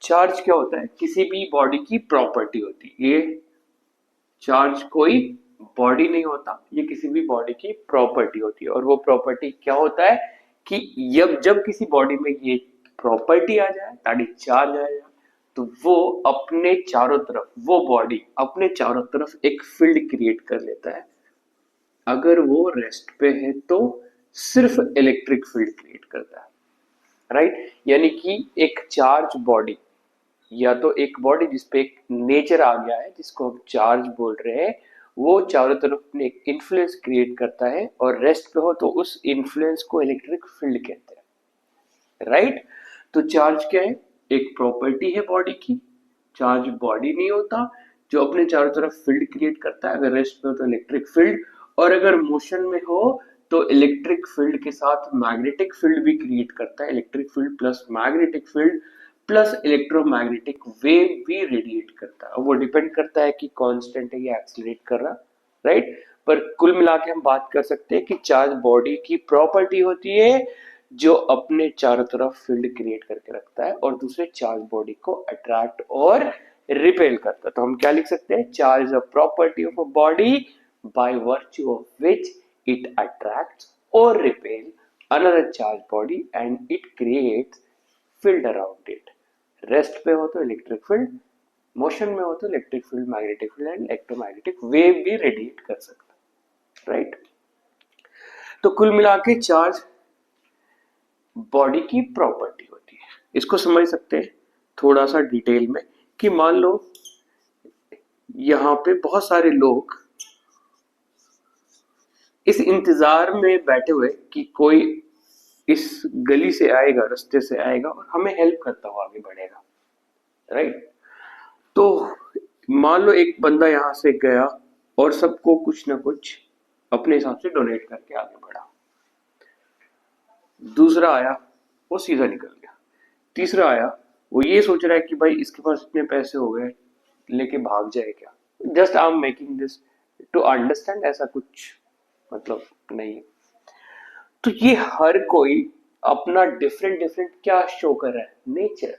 Charge क्या होता है? किसी भी बॉडी की प्रॉपर्टी होती है। ये चार्ज कोई बॉडी नहीं होता, ये किसी भी बॉडी की प्रॉपर्टी होती है। और वो प्रॉपर्टी क्या होता है कि जब किसी बॉडी में ये प्रॉपर्टी आ जाए, ताकि चार्ज आ जाए, तो वो अपने चारों तरफ, वो बॉडी अपने चारों तरफ एक फील्ड क्रिएट कर लेता है। अगर वो रेस्ट पे है तो सिर्फ इलेक्ट्रिक फील्ड क्रिएट करता है, राइट। यानी कि एक चार्ज बॉडी, या तो एक बॉडी जिसपे एक नेचर आ गया है जिसको हम चार्ज बोल रहे हैं, वो चारों तरफ अपने एक इन्फ्लुएंस क्रिएट करता है, और रेस्ट पे हो तो उस इन्फ्लुएंस को इलेक्ट्रिक फील्ड कहते हैं, राइट। तो चार्ज क्या है? एक प्रॉपर्टी है बॉडी की। चार्ज बॉडी नहीं होता, जो अपने चारों तरफ फील्ड क्रिएट करता है। अगर रेस्ट पे हो तो इलेक्ट्रिक फील्ड, और अगर मोशन में हो तो इलेक्ट्रिक फील्ड के साथ मैग्नेटिक फील्ड भी क्रिएट करता है। Electric field plus magnetic field plus electromagnetic wave भी रेडिएट करता है। वो डिपेंड करता है कि कांस्टेंट है या एक्सीलरेट कर रहा, राइट। पर कुल मिला के हम बात कर सकते हैं कि चार्ज बॉडी की प्रॉपर्टी होती है जो अपने चारों तरफ फील्ड क्रिएट करके रखता है और दूसरे चार्ज बॉडी को अट्रैक्ट और रिपेल करता है। तो हम क्या लिख सकते हैं? Charge a property of a body by virtue of which it attracts और repel another charge body and it creates field around it. Rest पे हो तो इलेक्ट्रिक फील्ड, मोशन में हो तो electric field, magnetic field and electromagnetic wave भी radiate कर सकता है, राइट। तो कुल मिला के चार्ज बॉडी की प्रॉपर्टी होती है। इसको समझ सकते हैं थोड़ा सा डिटेल में कि मान लो यहाँ पे बहुत सारे लोग इस इंतजार में बैठे हुए कि कोई इस गली से आएगा, रास्ते से आएगा और हमें हेल्प करता हुआ आगे बढ़ेगा, राइट। तो मान लो एक बंदा यहां से गया और सबको कुछ ना कुछ अपने हिसाब से डोनेट करके आगे बढ़ा। दूसरा आया, वो सीधा निकल गया। तीसरा आया, वो ये सोच रहा है कि भाई इसके पास इतने पैसे हो गए, लेके भाग जाए क्या। Just I am making this to understand, ऐसा कुछ मतलब नहीं है। तो ये हर कोई अपना डिफरेंट डिफरेंट क्या शो कर रहा है? नेचर।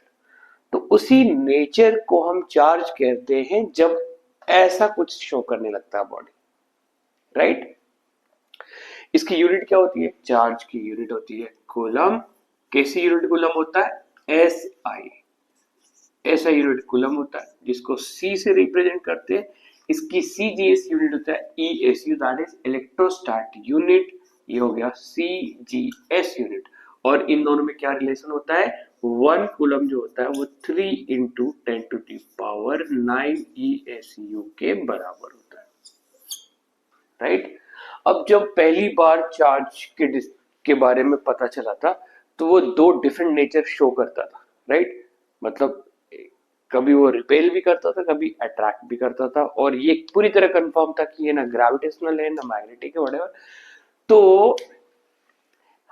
तो उसी नेचर को हम चार्ज कहते हैं जब ऐसा कुछ शो करने लगता है बॉडी, राइट। इसकी यूनिट क्या होती है? चार्ज की यूनिट होती है कूलम। कैसी यूनिट कूलम होता है? S I. ऐसा यूनिट कूलम होता है जिसको सी से रिप्रेजेंट करते हैं। इसकी सी जी एस यूनिट होता है E S U, that is electrostat unit. ये हो गया सी जी एस यूनिट। और इन दोनों में क्या रिलेशन होता है? 1 कूलम जो होता है वो 3 इंटू 10⁻⁹ ESU के बराबर होता है, राइट। अब जब पहली बार चार्ज के बारे में पता चला था तो वो दो डिफरेंट नेचर शो करता था, राइट। मतलब कभी वो रिपेल भी करता था, कभी अट्रैक्ट भी करता था, और ये पूरी तरह कंफर्म था कि ये ना ग्रेविटेशनल है ना मैग्नेटिक है, व्हाटएवर। तो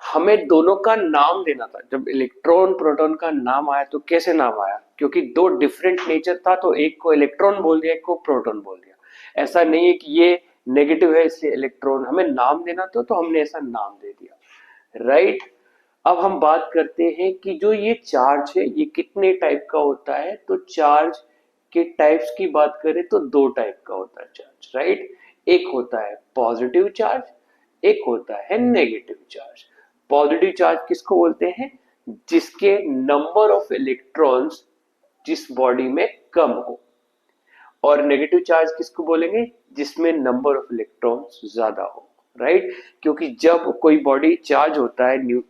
हमें दोनों का नाम देना था। जब इलेक्ट्रॉन प्रोटॉन का नाम आया तो कैसे नाम आया? क्योंकि दो डिफरेंट नेचर था, तो एक को इलेक्ट्रॉन बोल दिया, एक को प्रोटॉन बोल दिया। ऐसा नहीं है कि ये नेगेटिव है इसलिए इलेक्ट्रॉन, हमें नाम देना था तो हमने ऐसा नाम दे दिया, राइट। अब हम बात करते हैं कि जो ये चार्ज है ये कितने टाइप का होता है। तो चार्ज के टाइप्स की बात करें तो 2 टाइप का होता है चार्ज, राइट। एक होता है पॉजिटिव चार्ज, एक होता है नेगेटिव चार्ज। पॉजिटिव चार्ज किसको बोलते हैं? जिसके नंबर ऑफ इलेक्ट्रॉन्स जिस बॉडी में कम हो। और नेगेटिव चार्ज किसको बोलेंगे? जिसमें नंबर ऑफ इलेक्ट्रॉन्स ज्यादा हो, राइट। क्योंकि जब कोई बॉडी चार्ज होता है,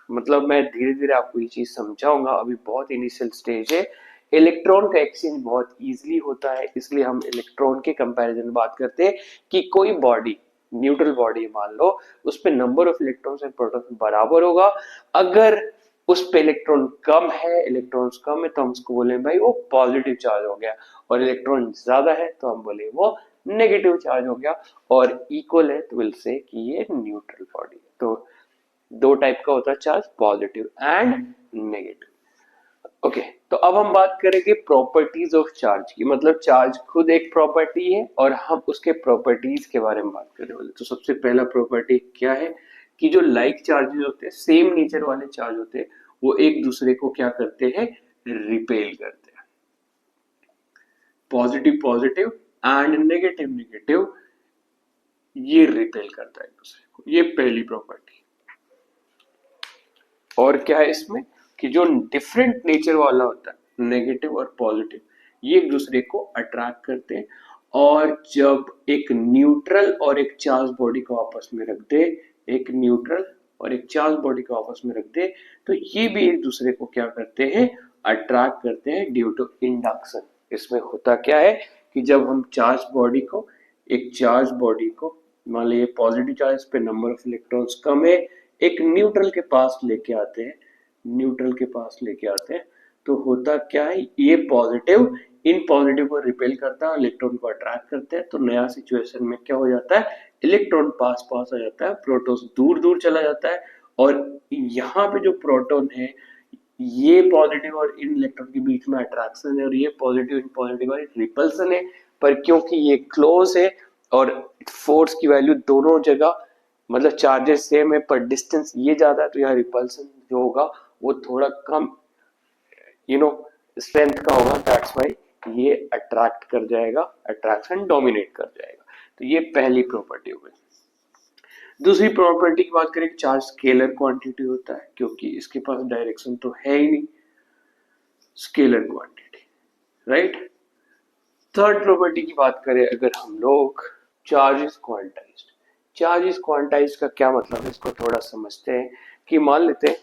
मतलब मैं धीरे धीरे आपको ये चीज समझाऊंगा, अभी बहुत इनिशियल स्टेज है। इलेक्ट्रॉन का एक्सचेंज बहुत इजीली होता है, इसलिए हम इलेक्ट्रॉन के कंपैरिजन में बात करते हैं कि कोई बॉडी न्यूट्रल बॉडी मान लो, उस पे number of electrons and proton बराबर होगा। अगर उस पे इलेक्ट्रॉन कम है, इलेक्ट्रॉन्स कम है, तो हम उसको बोले भाई वो पॉजिटिव चार्ज हो गया, और इलेक्ट्रॉन ज्यादा है तो हम बोले वो नेगेटिव चार्ज हो गया, और इक्वल है तो विल से कि ये न्यूट्रल बॉडी है। तो 2 टाइप का होता है charge, positive and negative. Okay, तो अब हम बात करेंगे प्रॉपर्टीज ऑफ चार्ज की। मतलब चार्ज खुद एक प्रॉपर्टी है और हम उसके प्रॉपर्टीज के बारे में बात करने वाले। तो सबसे पहला प्रॉपर्टी क्या है कि जो लाइक चार्जेस होते हैं, सेम नेचर वाले चार्ज होते हैं, वो एक दूसरे को क्या करते हैं? रिपेल करते हैं, positive positive and negative negative, ये रिपेल करता है एक दूसरे को, ये पहली प्रॉपर्टी। और क्या है इसमें कि जो डिफरेंट नेचर वाला होता है नेगेटिव और पॉजिटिव, ये एक दूसरे को अट्रैक्ट करते हैं। और जब एक न्यूट्रल और एक चार्ज बॉडी को आपस में रख दे, एक न्यूट्रल और एक चार्ज बॉडी को आपस में रख दे, तो ये भी एक दूसरे को क्या करते हैं, अट्रैक्ट करते हैं ड्यू टू इंडक्शन। इसमें होता क्या है कि जब हम चार्ज बॉडी को, एक चार्ज बॉडी को मान लीजिए पॉजिटिव चार्ज पे नंबर ऑफ इलेक्ट्रॉन्स कम है, एक न्यूट्रल के पास लेके आते हैं, न्यूट्रल के पास लेके आते हैं, तो होता क्या है, ये पॉजिटिव इन पॉजिटिव को रिपेल करता है, इलेक्ट्रॉन को अट्रैक्ट करते हैं। तो नया सिचुएशन में क्या हो जाता है, इलेक्ट्रॉन पास पास आ जाता है, प्रोटॉन दूर दूर चला जाता है। और यहाँ पे जो प्रोटॉन है, ये पॉजिटिव और इन इलेक्ट्रॉन के बीच में अट्रैक्शन है, और ये पॉजिटिव इन पॉजिटिव और रिपल्सन है। पर क्योंकि ये क्लोज है और फोर्स की वैल्यू दोनों जगह मतलब चार्जेस सेम है पर डिस्टेंस ये ज्यादा है, तो यहाँ रिपल्सन जो होगा वो थोड़ा कम स्ट्रेंथ का होगा, दैट्स व्हाई ये अट्रैक्ट कर जाएगा, अट्रैक्शन डोमिनेट कर जाएगा। तो ये पहली प्रॉपर्टी हो गई। दूसरी प्रॉपर्टी की बात करें, चार्ज स्केलर क्वांटिटी होता है, क्योंकि इसके पास डायरेक्शन तो है ही नहीं, scalar quantity, right. Third property की बात करें अगर हम लोग, charge is quantized. Charge is quantized का क्या मतलब है, इसको थोड़ा समझते हैं। कि मान लेते हैं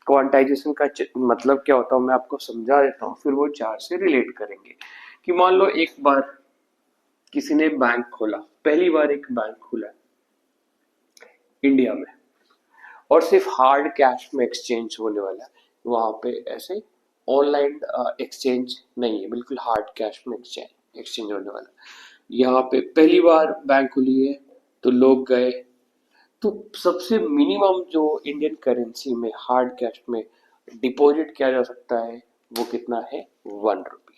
क्वांटाइजेशन का मतलब क्या होता है, मैं आपको समझा देता हूँ, फिर वो चार्ज से रिलेट करेंगे। कि मान लो एक बार किसी ने बैंक खोला, पहली बार एक बैंक खुला इंडिया में, और सिर्फ हार्ड कैश में एक्सचेंज होने वाला है, वहां पे ऐसे ऑनलाइन एक्सचेंज नहीं है, बिल्कुल हार्ड कैश में एक्सचेंज होने वाला। यहाँ पे पहली बार बैंक खुली है तो लोग गए, तो सबसे मिनिमम जो इंडियन करेंसी में हार्ड कैश में डिपॉजिट किया जा सकता है वो कितना है, 1 रुपी,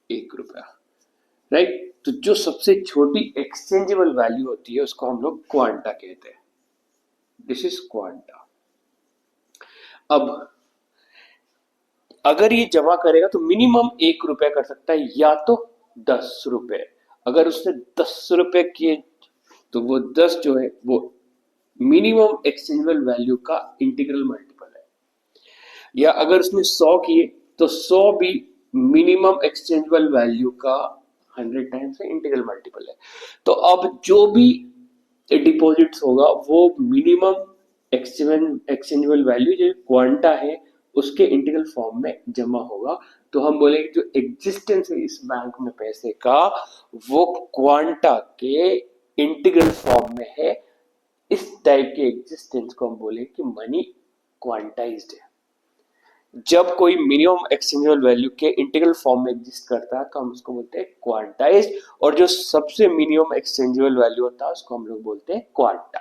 1 रुपया, राइट। तो जो सबसे छोटी एक्सचेंजेबल वैल्यू होती है उसको हम लोग क्वांटा कहते हैं, दिस इज क्वांटा। अब अगर ये जमा करेगा तो मिनिमम 1 रुपया कर सकता है या तो 10 रुपए। अगर उसने 10 रुपए किए तो वो 10 जो है वो मिनिमम एक्सचेंजेबल वैल्यू का इंटीग्रल मल्टीपल है। या अगर उसने 100 किए तो 100 भी मिनिमम एक्सचेंजेबल वैल्यू का 100 टाइम्स इंटीग्रल मल्टीपल है। तो अब जो भी डिपॉजिट्स होगा वो मिनिमम एक्सचेंजेबल वैल्यू जो क्वांटा है उसके इंटीग्रल फॉर्म में जमा होगा। तो हम बोलेंगे जो एग्जिस्टेंस है इस बैंक में पैसे का वो क्वांटा के इंटीग्रल फॉर्म में है। इस टाइप के एग्जिस्टेंस को हम बोले कि मनी क्वांटाइज्ड है। जब कोई मिनिमम एक्सचेंजेबल वैल्यू के इंटीग्रल फॉर्म में एग्जिस्ट करता है तो हम उसको बोलते हैं क्वांटाइज्ड, और जो सबसे मिनिमम एक्सचेंजेबल वैल्यू होता है उसको हम लोग बोलते हैं क्वांटा,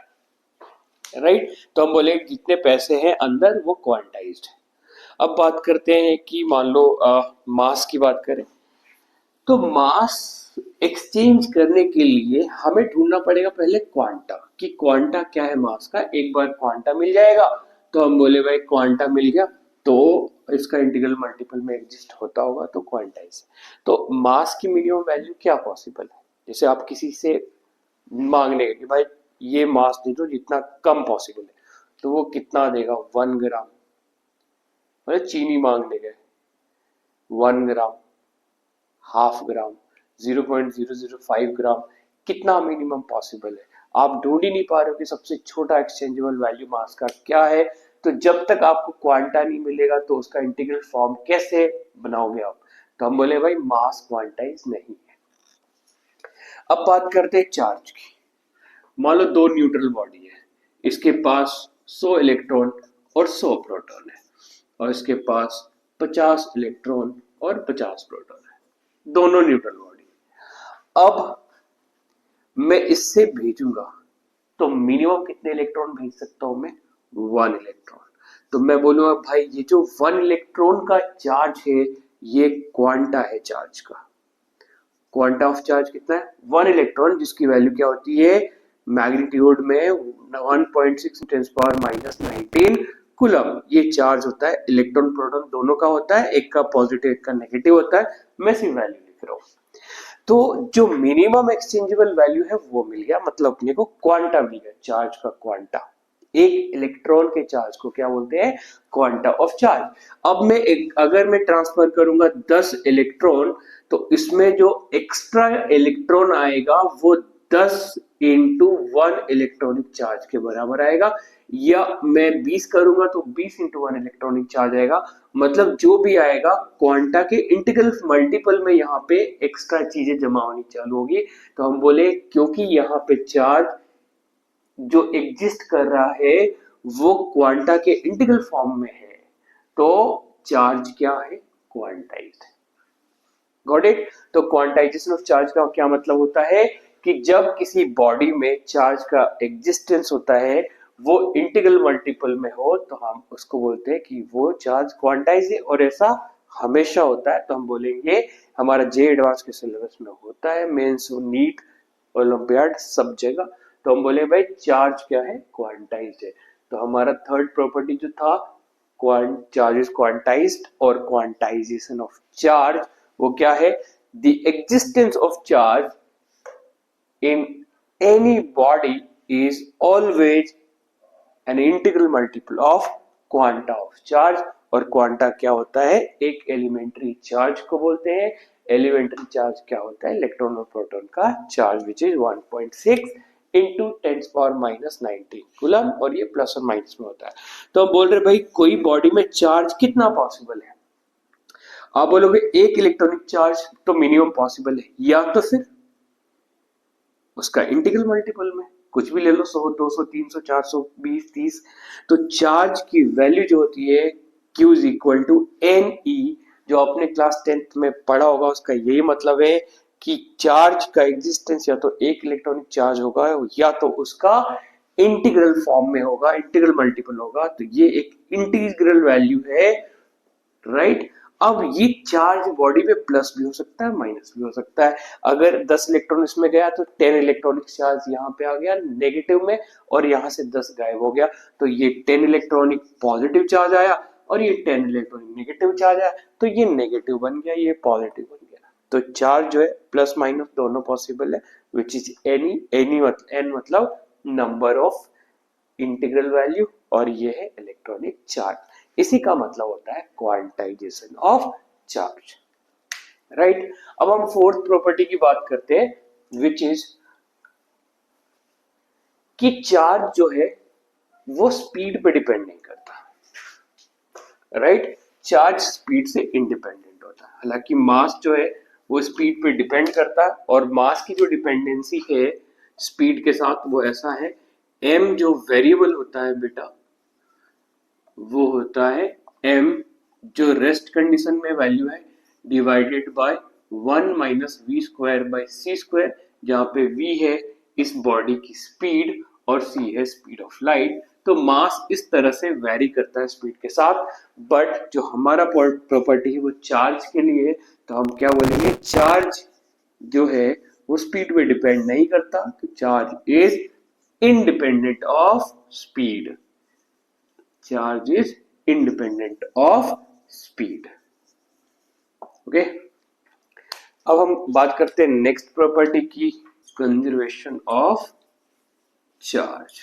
राइट। तो हम बोले जितने पैसे हैं अंदर वो क्वांटाइज्ड है। अब बात करते हैं कि मान लो मास की बात करें, तो मास एक्सचेंज करने के लिए हमें ढूंढना पड़ेगा पहले क्वांटा, कि क्वांटा क्या है मास का। एक बार क्वांटा मिल जाएगा तो हम बोले भाई क्वांटा मिल गया तो इसका इंटीग्रल मल्टीपल में एग्जिस्ट होता होगा तो क्वांटाइज। तो मास की मिनिमम वैल्यू क्या पॉसिबल है, जैसे आप किसी से मांगने कि भाई ये मास दे दो जितना कम पॉसिबल है, तो वो कितना देगा, 1 ग्राम। मतलब चीनी मांगने गए 1 ग्राम, हाफ ग्राम, 0.005 ग्राम, कितना मिनिमम पॉसिबल है। आप ढूंढ ही नहीं पा रहे हो कि सबसे छोटा एक्सचेंजेबल वैल्यू मास का क्या है। तो जब तक आपको क्वांटा नहीं मिलेगा तो उसका इंटीग्रल फॉर्म कैसे बनाओगे आप। तो हम बोले भाई मास क्वांटाइज नहीं है। अब बात करते हैं चार्ज की। मान लो 2 न्यूट्रल बॉडी है, इसके पास 100 इलेक्ट्रॉन और 100 प्रोटॉन है, और इसके पास 50 इलेक्ट्रॉन और 50 प्रोटॉन है, दोनों न्यूट्रल बॉडी। अब मैं इससे भेजूंगा तो मिनिमम कितने इलेक्ट्रॉन भेज सकता हूं मैं, 1 इलेक्ट्रॉन। तो मैं बोलूंगा भाई ये जो 1 इलेक्ट्रॉन का चार्ज है ये क्वांटा है चार्ज का। क्वांटा ऑफ चार्ज कितना है, 1 इलेक्ट्रॉन, जिसकी वैल्यू क्या होती है मैग्नीट्यूड में 1.6 × 10⁻⁻19 कूलम। ये चार्ज होता है, इलेक्ट्रॉन प्रोटॉन दोनों का होता है, एक का पॉजिटिव एक का नेगेटिव होता है। मैं सिर्फ वैल्यू लिख रहा हूँ। तो जो मिनिमम एक्सचेंजेबल वैल्यू है वो मिल गया, मतलब अपने को क्वांटा मिल गया, चार्ज का क्वांटा। एक इलेक्ट्रॉन के चार्ज को क्या बोलते हैं? Quanta of charge. अब अगर मैं ट्रांसफर करूंगा 10 इलेक्ट्रॉन, तो इसमें जो एक्स्ट्रा इलेक्ट्रॉन आएगा वो 10 इंटू 1 इलेक्ट्रॉनिक चार्ज के बराबर आएगा। या मैं 20 करूंगा तो 20 इंटू 1 इलेक्ट्रॉनिक चार्ज आएगा। मतलब जो भी आएगा क्वांटा के इंटीग्रल मल्टीपल में यहाँ पे एक्स्ट्रा चीजें जमा होनी चालू होगी। तो हम बोले क्योंकि यहाँ पे चार्ज जो एग्जिस्ट कर रहा है वो क्वांटा के इंटीग्रल फॉर्म में है, तो चार्ज क्या है? क्वांटाइज्ड। Got it? तो क्वांटाइजेशन ऑफ चार्ज का क्या मतलब होता है कि जब किसी बॉडी में चार्ज का एग्जिस्टेंस होता है वो इंटीग्रल मल्टीपल में हो, तो हम उसको बोलते हैं कि वो चार्ज क्वांटाइज है। और ऐसा हमेशा होता है। तो हम बोलेंगे हमारा जे एडवांस के सिलेबस में होता है, मेंस नीट ओलंपियाड सब जगह। तो हम बोले भाई चार्ज क्या है? क्वांटाइज्ड है। तो हमारा थर्ड प्रॉपर्टी जो था चार्ज इज क्वांटाइज्ड और क्वांटाइजेशन ऑफ चार्ज, वो क्या है? The existence of charge in any body is always an integral multiple of quanta of charge। और क्वांटा क्या होता है? एक एलिमेंट्री चार्ज को बोलते हैं। एलिमेंट्री चार्ज क्या होता है? इलेक्ट्रॉन और प्रोटॉन का charge which is 1.6 into 10⁻⁹ coulomb, और ये प्लस और माइनस में होता है। तो हम बोल रहे भाई कोई बॉडी में चार्ज कितना पॉसिबल है? आप बोलोगे एक इलेक्ट्रॉनिक चार्ज तो मिनिमम पॉसिबल है, या तो फिर उसका इंटीग्रल मल्टीपल में कुछ भी ले लो, 100 200 300 400 20 30। तो चार्ज की वैल्यू जो होती है Q is equal to n e, जो आपने क्लास 10th में पढ़ा होगा उसका यही मतलब है कि चार्ज का एग्जिस्टेंस या तो एक इलेक्ट्रॉनिक चार्ज होगा या तो उसका इंटीग्रल फॉर्म में होगा, इंटीग्रल मल्टीपल होगा। तो ये एक इंटीग्रल वैल्यू है, राइट? अब ये चार्ज बॉडी पे प्लस भी हो सकता है माइनस भी हो सकता है। अगर 10 इलेक्ट्रॉन इसमें गया तो 10 इलेक्ट्रॉनिक चार्ज यहाँ पे आ गया नेगेटिव में, और यहाँ से 10 गायब हो गया, तो ये 10 इलेक्ट्रॉनिक पॉजिटिव चार्ज आया और ये 10 इलेक्ट्रॉनिक नेगेटिव चार्ज आया, तो ये नेगेटिव बन गया, ये पॉजिटिव बन गया। तो चार्ज जो है प्लस माइनस दोनों पॉसिबल है, विच इज एनी मतलब नंबर ऑफ इंटीग्रल वैल्यू, और ये है इलेक्ट्रॉनिक चार्ज। इसी का मतलब होता है क्वांटाइजेशन ऑफ चार्ज, राइट? अब हम फोर्थ प्रॉपर्टी की बात करते हैं, विच इज कि चार्ज जो है वो स्पीड पे डिपेंड नहीं करता, राइट? चार्ज स्पीड से इंडिपेंडेंट होता है। हालांकि मास जो है वो स्पीड पे डिपेंड करता है, और मास की जो डिपेंडेंसी है स्पीड के साथ वो ऐसा है, m जो वेरिएबल होता है बेटा वो होता है m जो रेस्ट कंडीशन में वैल्यू है divided by 1 minus v square by c square, जहाँ पे v है इस बॉडी की स्पीड और c है स्पीड ऑफ लाइट। तो मास इस तरह से वैरी करता है स्पीड के साथ, बट जो हमारा प्रॉपर्टी है वो चार्ज के लिए, तो हम क्या बोलेंगे? चार्ज जो है वो स्पीड पे डिपेंड नहीं करता, तो charge is independent of speed। charge is independent of speed। Okay, अब हम बात करते हैं नेक्स्ट प्रॉपर्टी की, कंजर्वेशन ऑफ चार्ज।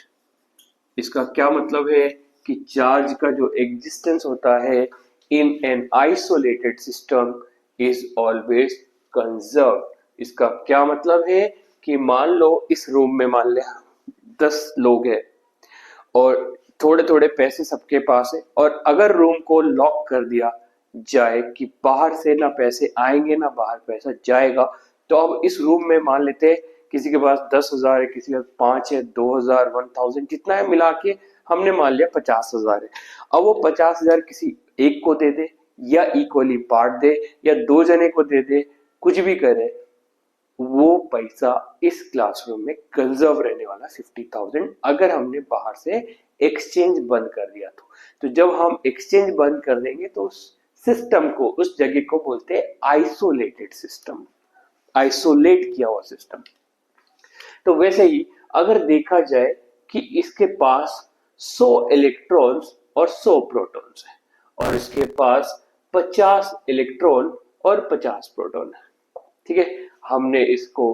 इसका क्या मतलब है कि चार्ज का जो एग्जिस्टेंस होता है in an isolated system is always conserve. इसका क्या मतलब है कि मान लो इस रूम में मान ले 10 लोग हैं और थोड़े थोड़े पैसे सबके पास है, और अगर रूम को लॉक कर दिया जाए कि बाहर से ना पैसे आएंगे ना बाहर पैसा जाएगा, तो अब इस रूम में मान लेते हैं किसी के पास 10,000 है, किसी के पास 5 है, 2,000 1,000 जितना है मिला के हमने मान लिया 50,000 है। अब वो 50,000 किसी एक को दे दे या इक्वली बांट दे या 2 जने को दे दे, कुछ भी करे, वो पैसा इस क्लासरूम में कंजर्व रहने वाला 50,000 अगर हमने बाहर से एक्सचेंज बंद कर दिया। तो जब हम एक्सचेंज बंद कर देंगे तो उस सिस्टम को, उस जगह को बोलते हैं आइसोलेटेड सिस्टम, आइसोलेट किया हुआ सिस्टम। तो वैसे ही अगर देखा जाए कि इसके पास 100 इलेक्ट्रॉन्स और 100 प्रोटॉन्स है, और इसके पास 50 इलेक्ट्रॉन और 50 प्रोटॉन है। ठीक है, हमने इसको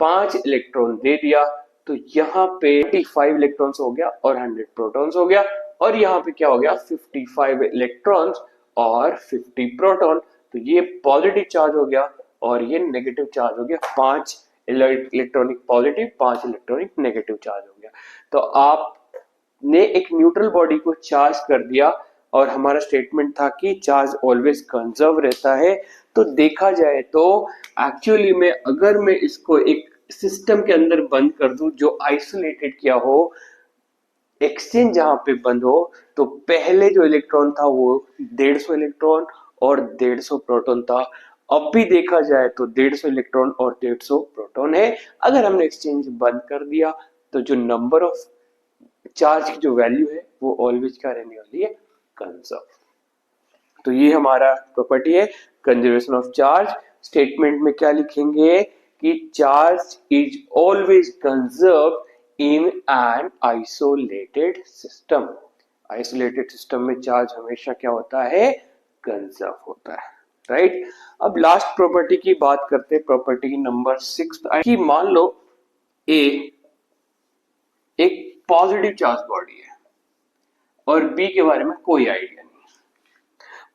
5 इलेक्ट्रॉन दे दिया, तो यहाँ पे 25 इलेक्ट्रॉन्स हो गया और 100 प्रोटॉन्स हो गया, और यहाँ पे क्या हो गया 55 इलेक्ट्रॉन्स और 50 प्रोटॉन। तो ये पॉजिटिव चार्ज हो गया और ये नेगेटिव चार्ज हो गया, 5 electronic positive, 5 electronic negative charge हो गया। तो आपने एक न्यूट्रल बॉडी को चार्ज कर दिया, और हमारा स्टेटमेंट था कि चार्ज ऑलवेज कंजर्व रहता है। तो देखा जाए तो एक्चुअली में अगर मैं इसको एक सिस्टम के अंदर बंद कर दूं जो आइसोलेटेड किया हो, एक्सचेंज जहां पे बंद हो, तो पहले जो इलेक्ट्रॉन था वो 150 इलेक्ट्रॉन और 150 प्रोटॉन था। अब भी देखा जाए तो 150 इलेक्ट्रॉन और 150 प्रोटॉन है। अगर हमने एक्सचेंज बंद कर दिया तो जो नंबर ऑफ चार्ज की जो वैल्यू है वो ऑलवेज क्या रहने वाली है, कंजर्व। तो ये हमारा प्रॉपर्टी है कंजर्वेशन ऑफ चार्ज। स्टेटमेंट में क्या लिखेंगे कि charge is always conserve in an isolated system. Isolated system में चार्ज हमेशा क्या होता है, कंजर्व होता है, राइट। अब लास्ट प्रॉपर्टी की बात करते हैं, प्रॉपर्टी नंबर 6 कि मान लो ए एक पॉजिटिव चार्ज बॉडी है और बी के बारे में कोई आइडिया नहीं,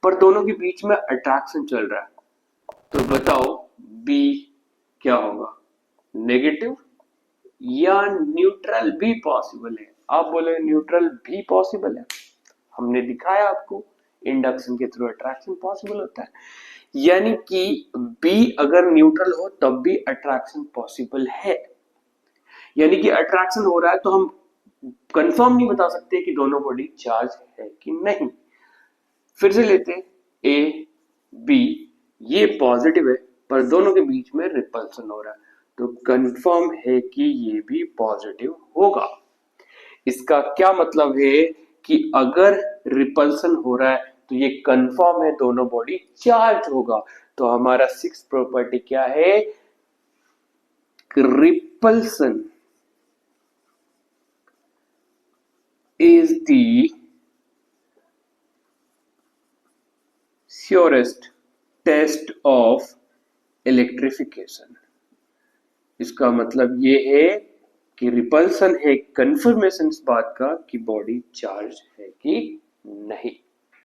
पर दोनों के बीच में अट्रैक्शन चल रहा है। तो बताओ बी क्या होगा, नेगेटिव या न्यूट्रल भी पॉसिबल है? आप बोले न्यूट्रल भी पॉसिबल है, हमने दिखाया आपको इंडक्शन के थ्रू अट्रैक्शन पॉसिबल होता है। यानी कि बी अगर न्यूट्रल हो तब भी अट्रैक्शन पॉसिबल है, यानी कि अट्रैक्शन हो रहा है, तो हम कंफर्म नहीं बता सकते कि दोनों बॉडी चार्ज है कि नहीं। फिर से लेते हैं, ए बी ये पॉजिटिव है पर दोनों के बीच में रिपल्सन हो रहा है, तो कंफर्म है कि ये भी पॉजिटिव होगा। इसका क्या मतलब है कि अगर रिपल्सन हो रहा है तो ये कंफर्म है दोनों बॉडी चार्ज होगा। तो हमारा 6th प्रॉपर्टी क्या है, repulsion is the surest test of electrification। इसका मतलब ये है कि रिपल्सन है कंफर्मेशन इस बात का कि बॉडी चार्ज है कि नहीं।